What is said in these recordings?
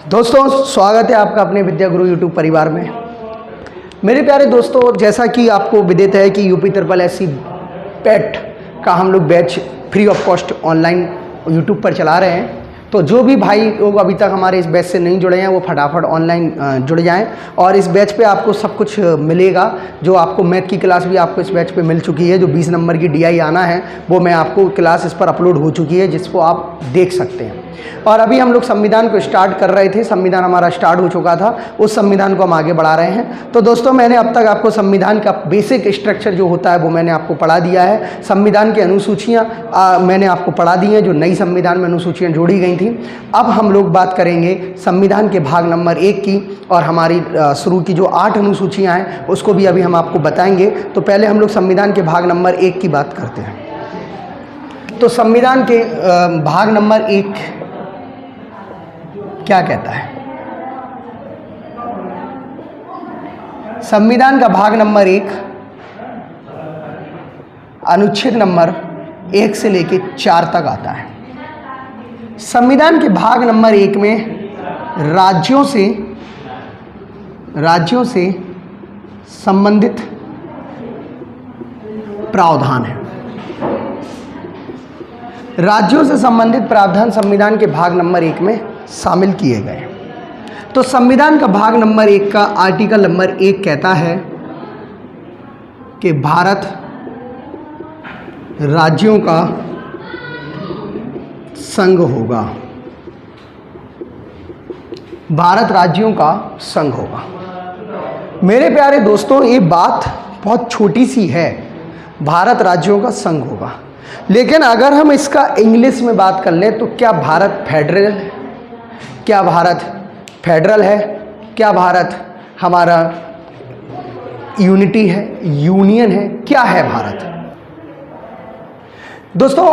दोस्तों, स्वागत है आपका अपने विद्या गुरु यूट्यूब परिवार में। मेरे प्यारे दोस्तों, जैसा कि आपको विदित है कि यूपी ट्रिपल एससी पेट का हम लोग batch free of cost online YouTube पर चला रहे हैं। तो जो भी भाई लोग अभी तक हमारे इस बैच से नहीं जुड़े हैं वो फटाफट ऑनलाइन जुड़ जाएं और इस बैच पे आपको सब कुछ मिलेगा। जो आपको मैथ की क्लास भी आपको इस बैच पे मिल चुकी है, जो 20 नंबर की DI आना है वो मैं आपको क्लास इस पर अपलोड हो चुकी है, जिसको आप देख सकते हैं। और अभी हम लोग संविधान को स्टार्ट कर रहे थे, संविधान हमारा स्टार्ट हो चुका था, उस संविधान को हम आगे बढ़ा रहे हैं। तो दोस्तों, मैंने अब तक आपको संविधान का बेसिक स्ट्रक्चर जो होता है वो मैंने आपको पढ़ा दिया है। संविधान की अनुसूचियाँ मैंने आपको पढ़ा दी हैं, जो नई संविधान में अनुसूचियाँ जोड़ी गई थी। अब हम लोग बात करेंगे संविधान के भाग नंबर 1 की, और हमारी शुरू की जो 8 अनुसूचियाँ हैं उसको भी अभी हम आपको बताएंगे। तो पहले हम लोग संविधान के भाग नंबर 1 की बात करते हैं। तो संविधान के भाग नंबर 1 क्या कहता है? संविधान का भाग नंबर 1 अनुच्छेद नंबर 1 से लेके 4 तक आता है। संविधान के भाग नंबर 1 में राज्यों से संबंधित प्रावधान है। राज्यों से संबंधित प्रावधान संविधान के भाग नंबर 1 में शामिल किए गए। तो संविधान का भाग नंबर 1 का आर्टिकल नंबर 1 कहता है कि भारत राज्यों का संघ होगा। भारत राज्यों का संघ होगा। मेरे प्यारे दोस्तों, ये बात बहुत छोटी सी है, भारत राज्यों का संघ होगा। लेकिन अगर हम इसका इंग्लिश में बात कर लें तो क्या भारत फेडरल है? क्या भारत फेडरल है? क्या भारत हमारा यूनिटी है, यूनियन है? क्या है भारत? दोस्तों,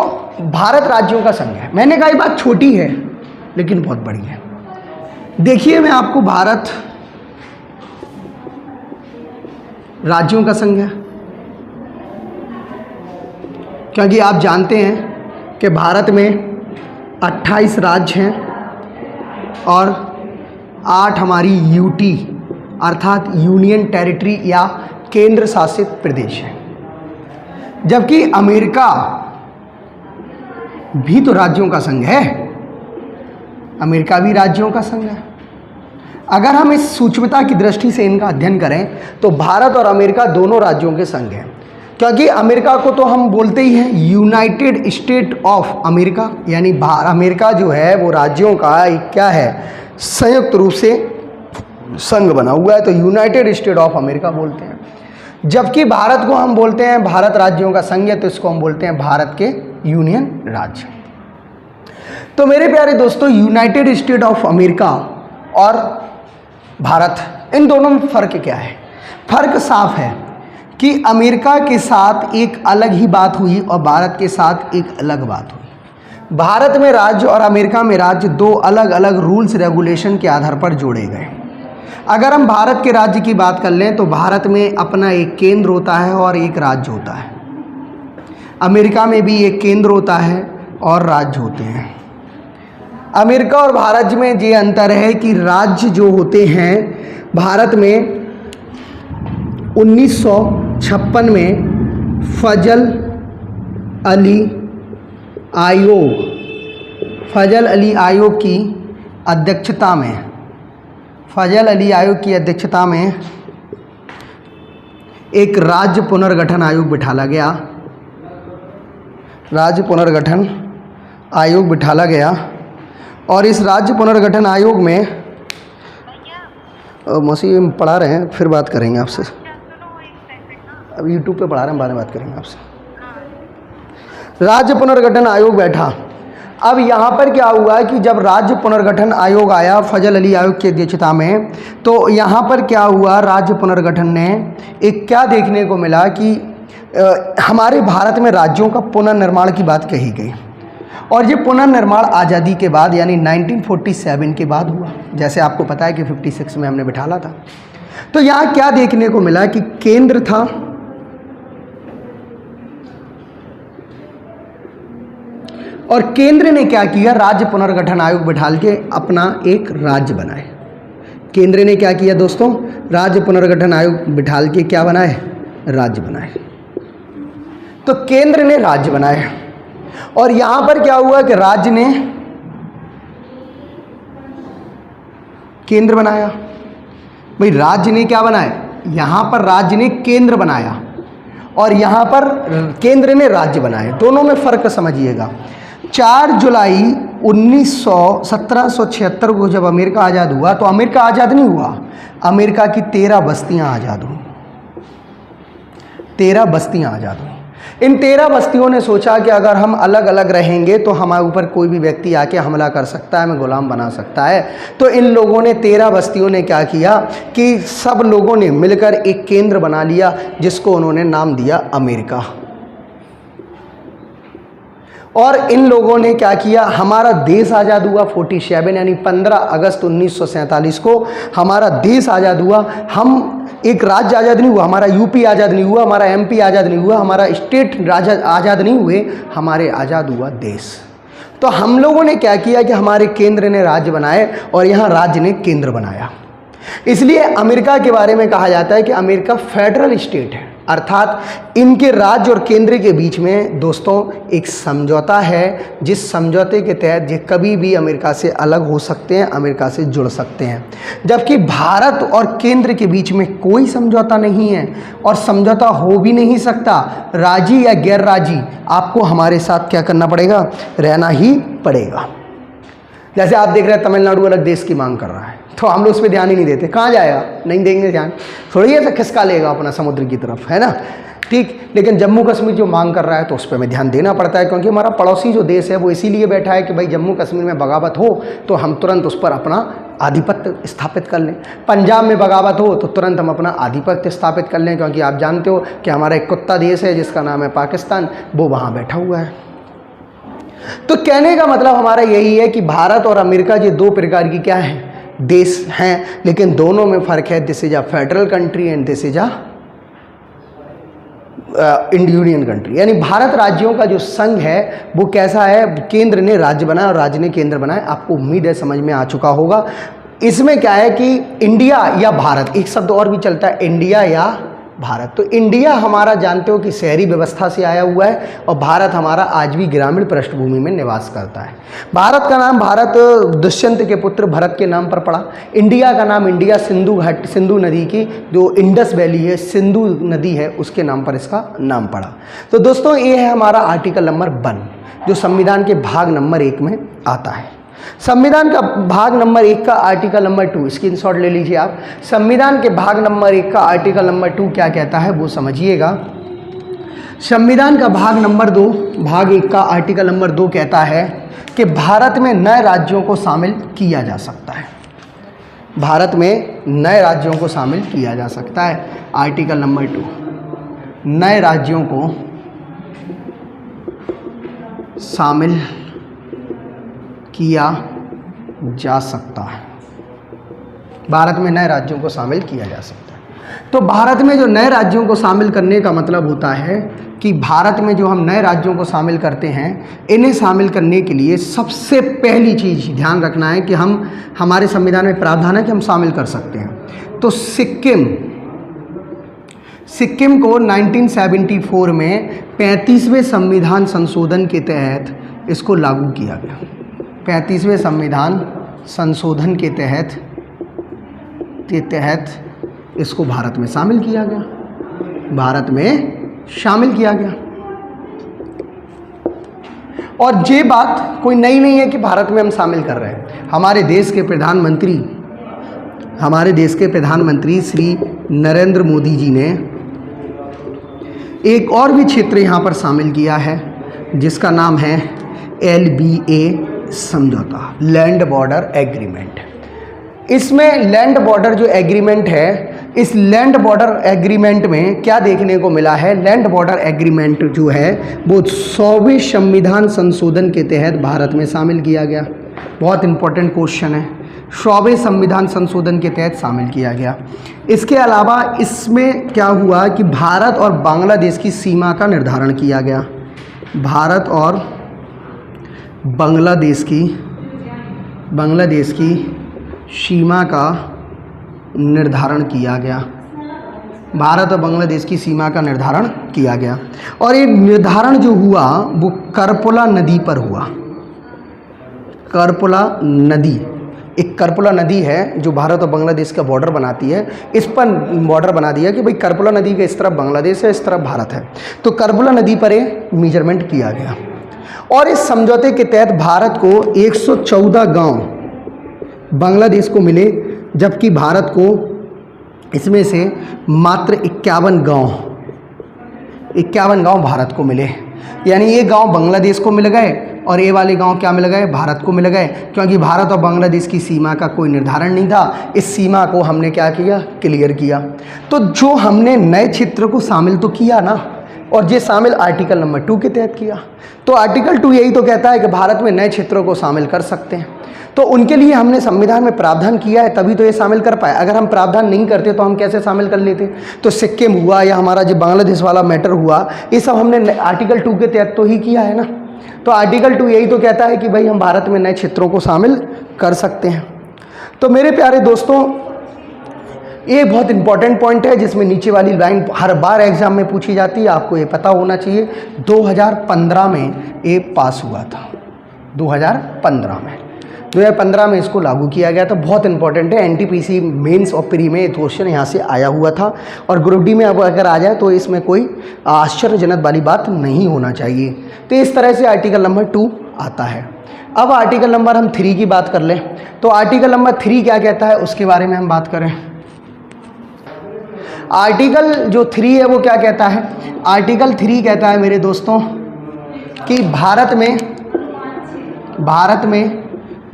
भारत राज्यों का संघ है। मैंने कहा ये बात छोटी है लेकिन बहुत बड़ी है। देखिए, मैं आपको भारत राज्यों का संघ है, क्योंकि आप जानते हैं कि भारत में 28 राज्य हैं और 8 हमारी यूटी अर्थात यूनियन टेरिटरी या केंद्र शासित प्रदेश हैं। जबकि अमेरिका भी तो राज्यों का संघ है, अमेरिका भी राज्यों का संघ है। अगर हम इस सूक्ष्मता की दृष्टि से इनका अध्ययन करें तो भारत और अमेरिका दोनों राज्यों के संघ हैं, क्योंकि अमेरिका को तो हम बोलते ही हैं यूनाइटेड स्टेट ऑफ अमेरिका, यानी अमेरिका जो है वो राज्यों का एक क्या है, संयुक्त रूप से संघ बना हुआ है, तो यूनाइटेड स्टेट ऑफ अमेरिका बोलते हैं। जबकि भारत को हम बोलते हैं भारत राज्यों का संघ है, तो इसको हम बोलते हैं भारत के यूनियन राज्य। तो मेरे प्यारे दोस्तों, यूनाइटेड स्टेट ऑफ अमेरिका और भारत, इन दोनों में फ़र्क क्या है? फ़र्क साफ है कि अमेरिका के साथ एक अलग ही बात हुई और भारत के साथ एक अलग बात हुई। भारत में राज्य और अमेरिका में राज्य दो अलग अलग रूल्स रेगुलेशन के आधार पर जोड़े गए। अगर हम भारत के राज्य की बात कर लें तो भारत में अपना एक केंद्र होता है और एक राज्य होता है। अमेरिका में भी एक केंद्र होता है और राज्य होते हैं। अमेरिका और भारत में ये अंतर है कि राज्य जो होते हैं, भारत में 1956 में फजल अली आयोग की अध्यक्षता में एक राज्य पुनर्गठन आयोग बिठाला गया। और इस राज्य पुनर्गठन आयोग में मौसी पढ़ा रहे हैं, फिर बात करेंगे आपसे। अब यूट्यूब पे पढ़ा रहे हैं, बाद में बात करेंगे आपसे। राज्य पुनर्गठन आयोग बैठा। अब यहाँ पर क्या हुआ कि जब राज्य पुनर्गठन आयोग आया फजल अली आयोग की अध्यक्षता में, तो यहाँ पर क्या हुआ, राज्य पुनर्गठन ने एक क्या देखने को मिला कि हमारे भारत में राज्यों का पुनर्निर्माण की बात कही गई। और ये पुनर्निर्माण आज़ादी के बाद यानी 1947 के बाद हुआ, जैसे आपको पता है कि 56 में हमने बिठाला था। तो यहाँ क्या देखने को मिला कि केंद्र था, और केंद्र ने क्या किया, राज्य पुनर्गठन आयोग बिठा के अपना एक राज्य बनाए। केंद्र ने क्या किया दोस्तों, राज्य पुनर्गठन आयोग बिठा के क्या बनाए, राज्य बनाए। तो केंद्र ने राज्य बनाए और यहां पर क्या हुआ कि राज्य ने केंद्र बनाया। भाई राज्य ने क्या बनाया, यहां पर राज्य ने केंद्र बनाया और यहां पर केंद्र ने राज्य बनाए, दोनों में फर्क समझिएगा। 4 जुलाई 1776 को जब अमेरिका आज़ाद हुआ तो अमेरिका आज़ाद नहीं हुआ, अमेरिका की 13 बस्तियां आज़ाद हुई, 13 बस्तियां आज़ाद हुई। इन 13 बस्तियों ने सोचा कि अगर हम अलग अलग रहेंगे तो हमारे ऊपर कोई भी व्यक्ति आके हमला कर सकता है, हमें गुलाम बना सकता है। तो इन लोगों ने 13 बस्तियों ने क्या किया कि सब लोगों ने मिलकर एक केंद्र बना लिया जिसको उन्होंने नाम दिया अमेरिका। और इन लोगों ने क्या किया, हमारा देश आज़ाद हुआ 47 यानी 15 अगस्त 1947 को हमारा देश आज़ाद हुआ। हम एक राज्य आज़ाद नहीं हुआ, हमारा यूपी आज़ाद नहीं हुआ, हमारा एमपी आज़ाद नहीं हुआ, हमारा स्टेट आज़ाद नहीं हुए, हमारे आज़ाद हुआ देश। तो हम लोगों ने क्या किया कि हमारे केंद्र ने राज्य बनाए और यहाँ राज्य ने केंद्र बनाया। इसलिए अमेरिका के बारे में कहा जाता है कि अमेरिका फेडरल स्टेट है, अर्थात इनके राज्य और केंद्र के बीच में दोस्तों एक समझौता है, जिस समझौते के तहत ये कभी भी अमेरिका से अलग हो सकते हैं, अमेरिका से जुड़ सकते हैं। जबकि भारत और केंद्र के बीच में कोई समझौता नहीं है और समझौता हो भी नहीं सकता। राजी या गैर राजी आपको हमारे साथ क्या करना पड़ेगा, रहना ही पड़ेगा। जैसे आप देख रहे हैं तमिलनाडु अलग देश की मांग कर रहा है तो हम लोग उस पर ध्यान ही नहीं देते, कहाँ जाएगा, नहीं देंगे ध्यान, थोड़ी ऐसा खिसका लेगा अपना समुद्र की तरफ, है ना, ठीक। लेकिन जम्मू कश्मीर जो मांग कर रहा है तो उस पर हमें ध्यान देना पड़ता है, क्योंकि हमारा पड़ोसी जो देश है वो इसीलिए बैठा है कि भाई जम्मू कश्मीर में बगावत हो तो हम तुरंत उस पर अपना आधिपत्य स्थापित कर लें, पंजाब में बगावत हो तो तुरंत हम अपना आधिपत्य स्थापित कर लें, क्योंकि आप जानते हो कि हमारा एक कुत्ता देश है जिसका नाम है पाकिस्तान, वो वहाँ बैठा हुआ है। तो कहने का मतलब हमारा यही है कि भारत और अमेरिका ये दो प्रकार की क्या है, देश हैं, लेकिन दोनों में फ़र्क है। This is a federal country and this is a union country. यानी भारत राज्यों का जो संघ है वो कैसा है, केंद्र ने राज्य बनाया और राज्य ने केंद्र बनाया। आपको उम्मीद है समझ में आ चुका होगा। इसमें क्या है कि इंडिया या भारत, एक शब्द और भी चलता है, इंडिया या भारत। तो इंडिया हमारा जानते हो कि शहरी व्यवस्था से आया हुआ है और भारत हमारा आज भी ग्रामीण पृष्ठभूमि में निवास करता है। भारत का नाम भारत दुष्यंत के पुत्र भरत के नाम पर पड़ा। इंडिया का नाम इंडिया सिंधु नदी की जो इंडस वैली है, सिंधु नदी है, उसके नाम पर इसका नाम पड़ा। तो दोस्तों ये है हमारा आर्टिकल नंबर 1 जो संविधान के भाग नंबर 1 में आता है। संविधान का भाग नंबर 1 का आर्टिकल नंबर 2 स्क्रीनशॉट ले लीजिए आप। संविधान के भाग नंबर 1 का आर्टिकल नंबर 2 क्या कहता है वो समझिएगा। संविधान का भाग नंबर 2 भाग 1 का आर्टिकल नंबर 2 कहता है कि भारत में नए राज्यों को शामिल किया जा सकता है। भारत में नए राज्यों को शामिल किया जा सकता है। आर्टिकल नंबर 2 नए राज्यों को शामिल किया जा सकता है। भारत में नए राज्यों को शामिल किया जा सकता है। तो भारत में जो नए राज्यों को शामिल करने का मतलब होता है कि भारत में जो हम नए राज्यों को शामिल करते हैं, इन्हें शामिल करने के लिए सबसे पहली चीज़ ध्यान रखना है कि हम, हमारे संविधान में प्रावधान है कि हम शामिल कर सकते हैं। तो सिक्किम को 1974 में 35वें संविधान संशोधन के तहत इसको लागू किया गया। 35वें संविधान संशोधन के तहत इसको भारत में शामिल किया गया, भारत में शामिल किया गया। और ये बात कोई नई नहीं है कि भारत में हम शामिल कर रहे हैं। हमारे देश के प्रधानमंत्री श्री नरेंद्र मोदी जी ने एक और भी क्षेत्र यहाँ पर शामिल किया है जिसका नाम है LBA समझौता, लैंड बॉर्डर एग्रीमेंट। इसमें लैंड बॉर्डर जो एग्रीमेंट है, इस लैंड बॉर्डर एग्रीमेंट में क्या देखने को मिला है, लैंड बॉर्डर एग्रीमेंट जो है वो 100वें संविधान संशोधन के तहत भारत में शामिल किया गया। बहुत इंपॉर्टेंट क्वेश्चन है, 100वें संविधान संशोधन के तहत शामिल किया गया। इसके अलावा इसमें क्या हुआ कि भारत और बांग्लादेश की सीमा का निर्धारण किया गया। भारत और बांग्लादेश की सीमा का निर्धारण किया गया। भारत और बांग्लादेश की सीमा का निर्धारण किया गया और ये निर्धारण जो हुआ वो करपुला नदी पर हुआ। करपुला नदी, एक करपुला नदी है जो भारत और बांग्लादेश का बॉर्डर बनाती है। इस पर बॉर्डर बना दिया कि भाई करपुला नदी के इस तरफ बांग्लादेश है, इस तरफ भारत है। तो करपुला नदी पर ये मेजरमेंट किया गया और इस समझौते के तहत भारत को 114 गांव बांग्लादेश को मिले, जबकि भारत को इसमें से मात्र 51 गांव भारत को मिले। यानी ये गांव बांग्लादेश को मिल गए और ये वाले गांव क्या मिल गए, भारत को मिल गए, क्योंकि भारत और बांग्लादेश की सीमा का कोई निर्धारण नहीं था। इस सीमा को हमने क्या किया, क्लियर किया। तो जो हमने नए क्षेत्र को शामिल तो किया ना, और ये शामिल आर्टिकल नंबर 2 के तहत किया। तो आर्टिकल 2 यही तो कहता है कि भारत में नए क्षेत्रों को शामिल कर सकते हैं। तो उनके लिए हमने संविधान में प्रावधान किया है, तभी तो ये शामिल कर पाए। अगर हम प्रावधान नहीं करते तो हम कैसे शामिल कर लेते। तो सिक्किम हुआ या हमारा जो बांग्लादेश वाला मैटर हुआ, ये सब हमने आर्टिकल 2 के तहत तो ही किया है ना। तो आर्टिकल 2 यही तो कहता है कि भाई हम भारत में नए क्षेत्रों को शामिल कर सकते हैं। तो मेरे प्यारे दोस्तों, ये बहुत इंपॉर्टेंट पॉइंट है जिसमें नीचे वाली लाइन हर बार एग्जाम में पूछी जाती है, आपको ये पता होना चाहिए। 2015 में ये पास हुआ था, 2015 में इसको लागू किया गया था। बहुत इंपॉर्टेंट है, एनटीपीसी मेंस और प्री में क्वेश्चन यहाँ से आया हुआ था और ग्रुप डी में अब अगर आ जाए तो इसमें कोई आश्चर्यजनक वाली बात नहीं होना चाहिए। तो इस तरह से आर्टिकल नंबर 2 आता है। अब आर्टिकल नंबर हम 3 की बात कर लें, तो आर्टिकल नंबर 3 क्या कहता है उसके बारे में हम बात करें। आर्टिकल जो 3 है वो क्या कहता है, आर्टिकल 3 कहता है मेरे दोस्तों कि भारत में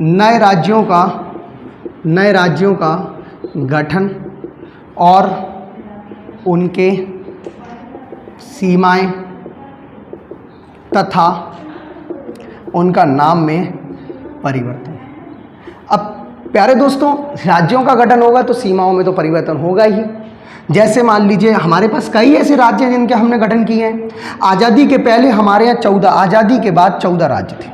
नए राज्यों का गठन और उनके सीमाएं तथा उनका नाम में परिवर्तन। अब प्यारे दोस्तों, राज्यों का गठन होगा तो सीमाओं में तो परिवर्तन होगा ही। जैसे मान लीजिए हमारे पास कई ऐसे राज्य हैं जिनके हमने गठन किए हैं। आज़ादी के पहले हमारे यहाँ 14, आज़ादी के बाद 14 राज्य थे,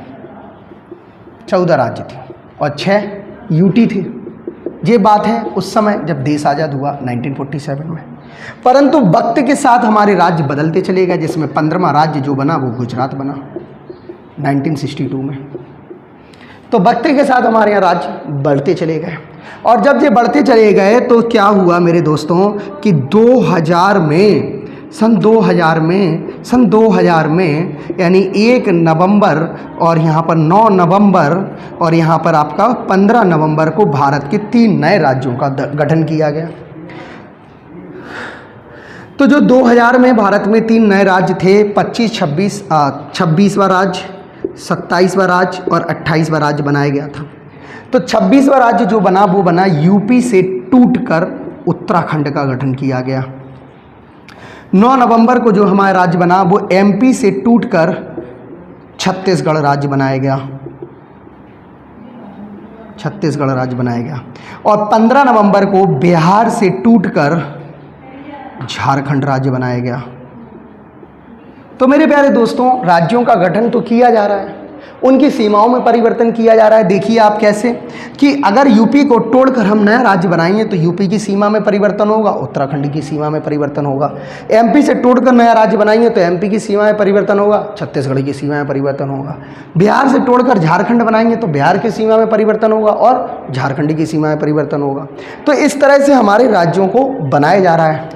14 राज्य थे और 6 यूटी थे। ये बात है उस समय जब देश आज़ाद हुआ 1947 में। परंतु वक्त के साथ हमारे राज्य बदलते चले गए, जिसमें 15वां राज्य जो बना वो गुजरात बना 1962 में। तो वक्त के साथ हमारे यहाँ राज्य बढ़ते चले गए और जब ये बढ़ते चले गए तो क्या हुआ मेरे दोस्तों कि 2000 में यानी 1 नवंबर और यहाँ पर 9 नवंबर और यहाँ पर आपका 15 नवंबर को भारत के 3 नए राज्यों का गठन किया गया। तो जो 2000 में भारत में 3 नए राज्य थे, 26वां राज्य, 27वां राज्य और 28वां राज्य बनाया गया था। तो 26वां राज्य जो बना वो बना यूपी से टूटकर उत्तराखंड का गठन किया गया। 9 नवंबर को जो हमारा राज्य बना वो एमपी से टूटकर छत्तीसगढ़ राज्य बनाया गया, छत्तीसगढ़ राज्य बनाया गया। और 15 नवंबर को बिहार से टूटकर झारखंड राज्य बनाया गया। तो मेरे प्यारे दोस्तों, राज्यों का गठन तो किया जा रहा है, उनकी सीमाओं में परिवर्तन किया जा रहा है। देखिए आप कैसे कि अगर यूपी को तोड़कर हम नया राज्य बनाएंगे तो यूपी की सीमा में परिवर्तन होगा, उत्तराखंड की सीमा में परिवर्तन होगा। एमपी से तोड़कर नया राज्य बनाएंगे तो एमपी की सीमा में परिवर्तन होगा, छत्तीसगढ़ की सीमा में परिवर्तन होगा। बिहार से तोड़कर झारखंड बनाएंगे तो बिहार की सीमा में परिवर्तन होगा और झारखंड की सीमा में परिवर्तन होगा। तो इस तरह से हमारे राज्यों को बनाया जा रहा है।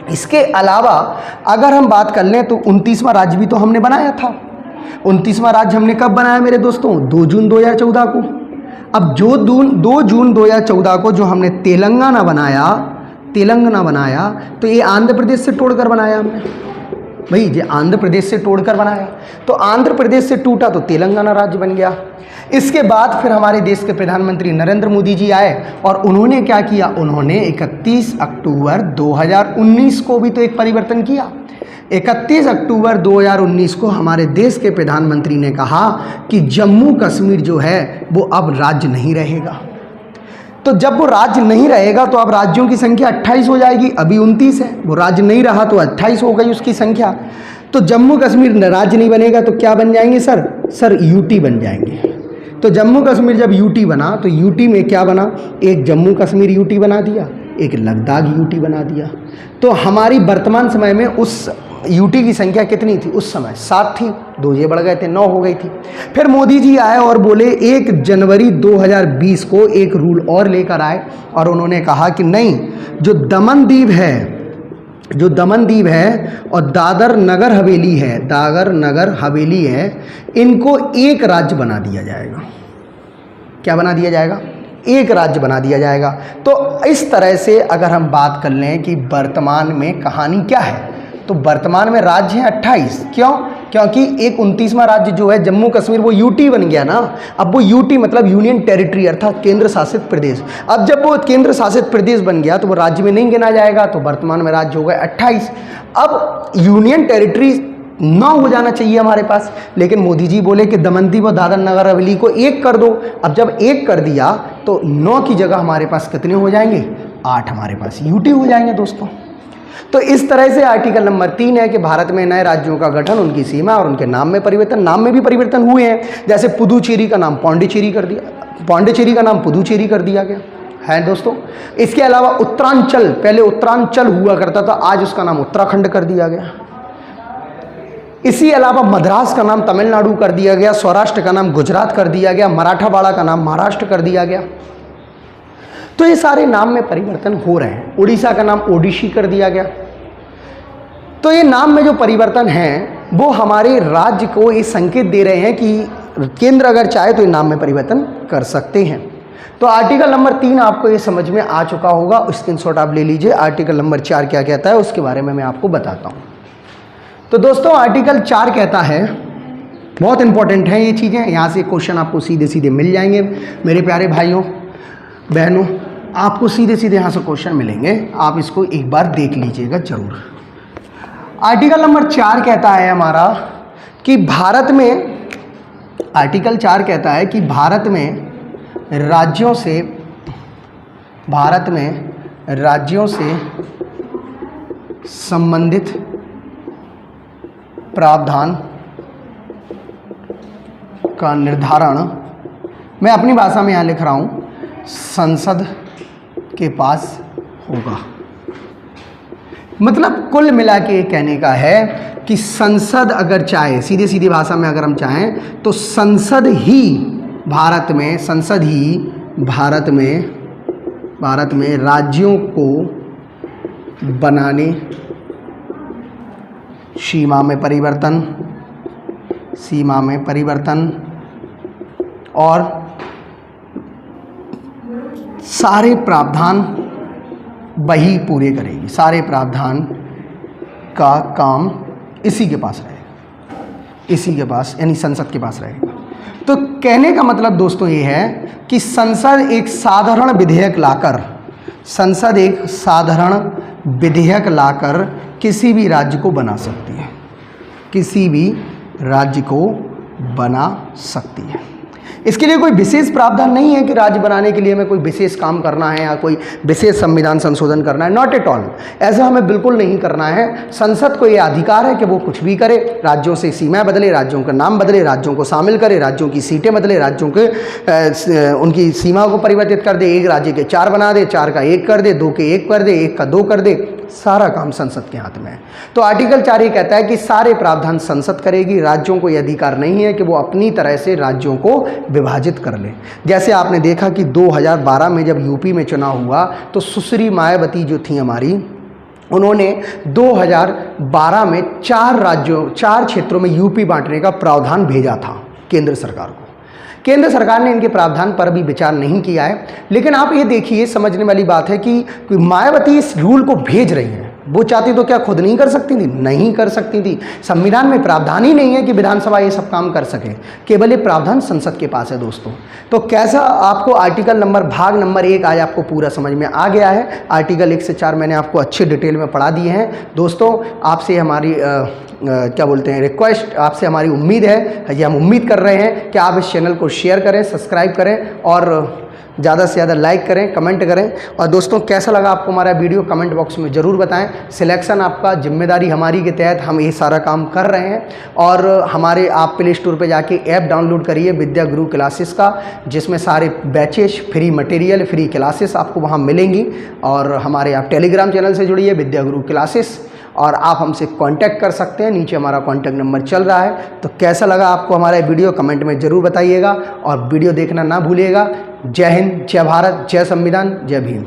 इसके अलावा अगर हम बात कर लें तो 29वां राज्य भी तो हमने बनाया था। 29वां राज्य हमने कब बनाया मेरे दोस्तों? 2 जून 2014 को। अब जो 2 जून 2014 को जो हमने तेलंगाना बनाया तो ये आंध्र प्रदेश से तोड़कर बनाया हमने। भाई ये आंध्र प्रदेश से तोड़कर बनाया, तो आंध्र प्रदेश से टूटा तो तेलंगाना राज्य बन गया। इसके बाद फिर हमारे देश के प्रधानमंत्री नरेंद्र मोदी जी आए और उन्होंने क्या किया, उन्होंने 31 अक्टूबर 2019 को भी तो एक परिवर्तन किया। 31 अक्टूबर 2019 को हमारे देश के प्रधानमंत्री ने कहा कि जम्मू कश्मीर जो है वो अब राज्य नहीं रहेगा। तो जब वो राज्य नहीं रहेगा तो अब राज्यों की संख्या 28 हो जाएगी, अभी 29 है, वो राज्य नहीं रहा तो 28 हो गई उसकी संख्या। तो जम्मू कश्मीर राज्य नहीं बनेगा तो क्या बन जाएंगे सर यूटी बन जाएंगे। तो जम्मू कश्मीर जब यूटी बना तो यूटी में क्या बना, एक जम्मू कश्मीर यूटी बना दिया, एक लद्दाख यूटी बना दिया। तो हमारी वर्तमान समय में उस यूटी की संख्या कितनी थी उस समय? 7 थी, 2 ये बढ़ गए थे, 9 हो गई थी। फिर मोदी जी आए और बोले 1 जनवरी 2020 को एक रूल और लेकर आए और उन्होंने कहा कि नहीं, जो दमन दीव है और दादर नगर हवेली है, इनको एक राज्य बना दिया जाएगा। क्या बना दिया जाएगा? एक राज्य बना दिया जाएगा। तो इस तरह से अगर हम बात कर लें कि वर्तमान में कहानी क्या है, तो वर्तमान में राज्य हैं 28। क्यों? क्योंकि एक 29वां राज्य जो है जम्मू कश्मीर वो यूटी बन गया ना। अब वो यूटी मतलब यूनियन टेरिटरी अर्थात केंद्र शासित प्रदेश। अब जब वो केंद्र शासित प्रदेश बन गया तो वो राज्य में नहीं गिना जाएगा, तो वर्तमान में राज्य हो गए 28। अब यूनियन टेरिटरी 9 हो जाना चाहिए हमारे पास, लेकिन मोदी जी बोले कि दमन दीव और दादर नगर हवेली को 1 कर दो। अब जब 1 कर दिया तो 9 की जगह हमारे पास कितने हो जाएंगे? 8 हमारे पास यूटी हो जाएंगे दोस्तों। तो इस तरह से आर्टिकल नंबर 3 है कि भारत में नए राज्यों का गठन, उनकी सीमा और उनके नाम में परिवर्तन। नाम में भी परिवर्तन हुए हैं, जैसे पुदुचेरी का नाम पौंडीचेरी कर दिया, पौंडीचेरी का नाम पुदुचेरी कर दिया गया है दोस्तों। इसके अलावा उत्तरांचल, पहले उत्तरांचल हुआ करता था, आज उसका नाम उत्तराखंड कर दिया गया। इसी अलावा मद्रास का नाम तमिलनाडु कर दिया गया, सौराष्ट्र का नाम गुजरात कर दिया गया, मराठावाड़ा का नाम महाराष्ट्र कर दिया गया। तो ये सारे नाम में परिवर्तन हो रहे हैं। उड़ीसा का नाम ओडिशी कर दिया गया। तो ये नाम में जो परिवर्तन है वो हमारे राज्य को ये संकेत दे रहे हैं कि केंद्र अगर चाहे तो ये नाम में परिवर्तन कर सकते हैं। तो आर्टिकल नंबर 3 आपको ये समझ में आ चुका होगा, स्क्रीनशॉट आप ले लीजिए। आर्टिकल नंबर 4 क्या कहता है उसके बारे में मैं आपको बताता हूँ। तो दोस्तों आर्टिकल 4 कहता है, बहुत इंपॉर्टेंट है ये चीज़ें, यहाँ से क्वेश्चन आपको सीधे सीधे मिल जाएंगे मेरे प्यारे भाइयों बहनों, आपको सीधे सीधे यहाँ से क्वेश्चन मिलेंगे, आप इसको एक बार देख लीजिएगा जरूर। आर्टिकल नंबर 4 कहता है हमारा कि भारत में, आर्टिकल 4 कहता है कि भारत में राज्यों से संबंधित प्रावधान का निर्धारण, मैं अपनी भाषा में यहाँ लिख रहा हूँ, संसद के पास होगा। मतलब कुल मिला के कहने का है कि संसद अगर चाहे, सीधे सीधी भाषा में अगर हम चाहें तो संसद ही भारत में राज्यों को बनाने, सीमा में परिवर्तन और सारे प्रावधान वही पूरे करेगी। सारे प्रावधान का काम इसी के पास यानी संसद के पास रहेगा। तो कहने का मतलब दोस्तों ये है कि संसद एक साधारण विधेयक लाकर किसी भी राज्य को बना सकती है। इसके लिए कोई विशेष प्रावधान नहीं है कि राज्य बनाने के लिए हमें कोई विशेष काम करना है या कोई विशेष संविधान संशोधन करना है। नॉट एट ऑल, ऐसा हमें बिल्कुल नहीं करना है। संसद को ये अधिकार है कि वो कुछ भी करे, राज्यों से सीमाएं बदले, राज्यों का नाम बदले, राज्यों को शामिल करे, राज्यों की सीटें बदले, राज्यों के उनकी सीमा को परिवर्तित कर दे, एक राज्य के 4 बना दे, 4 का 1 कर दे, 2 के 1 कर दे, 1 का 2 कर दे, सारा काम संसद के हाथ में है। तो आर्टिकल 4 ये कहता है कि सारे प्रावधान संसद करेगी, राज्यों को यह अधिकार नहीं है कि वो अपनी तरह से राज्यों को विभाजित कर ले। जैसे आपने देखा कि 2012 में जब यूपी में चुनाव हुआ तो सुश्री मायावती जो थी हमारी, उन्होंने 2012 में 4 क्षेत्रों में यूपी बांटने का प्रावधान भेजा था केंद्र सरकार को। केंद्र सरकार ने इनके प्रावधान पर अभी विचार नहीं किया है। लेकिन आप ये देखिए, समझने वाली बात है कि मायावती इस रूल को भेज रही हैं। वो चाहती तो क्या खुद नहीं कर सकती थी? नहीं कर सकती थी। संविधान में प्रावधान ही नहीं है कि विधानसभा ये सब काम कर सके, केवल ये प्रावधान संसद के पास है दोस्तों। तो कैसा आपको आर्टिकल नंबर भाग नंबर 1 आज आपको पूरा समझ में आ गया है। आर्टिकल 1 से 4 मैंने आपको अच्छे डिटेल में पढ़ा दिए हैं दोस्तों। आपसे हमारी रिक्वेस्ट, आपसे हमारी उम्मीद है, ये हम उम्मीद कर रहे हैं कि आप इस चैनल को शेयर करें, सब्सक्राइब करें और ज़्यादा से ज़्यादा लाइक करें, कमेंट करें। और दोस्तों कैसा लगा आपको हमारा वीडियो कमेंट बॉक्स में ज़रूर बताएं। सिलेक्शन आपका, जिम्मेदारी हमारी के तहत हम ये सारा काम कर रहे हैं। और हमारे आप प्ले स्टोर पर जाके ऐप डाउनलोड करिए विद्या गुरु क्लासेस का, जिसमें सारे batches, free material, free classes आपको वहाँ मिलेंगी। और हमारे आप टेलीग्राम चैनल से जुड़िए विद्या गुरु क्लासेस, और आप हमसे कांटेक्ट कर सकते हैं। नीचे हमारा कांटेक्ट नंबर चल रहा है। तो कैसा लगा आपको हमारा वीडियो कमेंट में ज़रूर बताइएगा और वीडियो देखना ना भूलिएगा। जय हिंद, जय भारत, जय संविधान, जय भीम।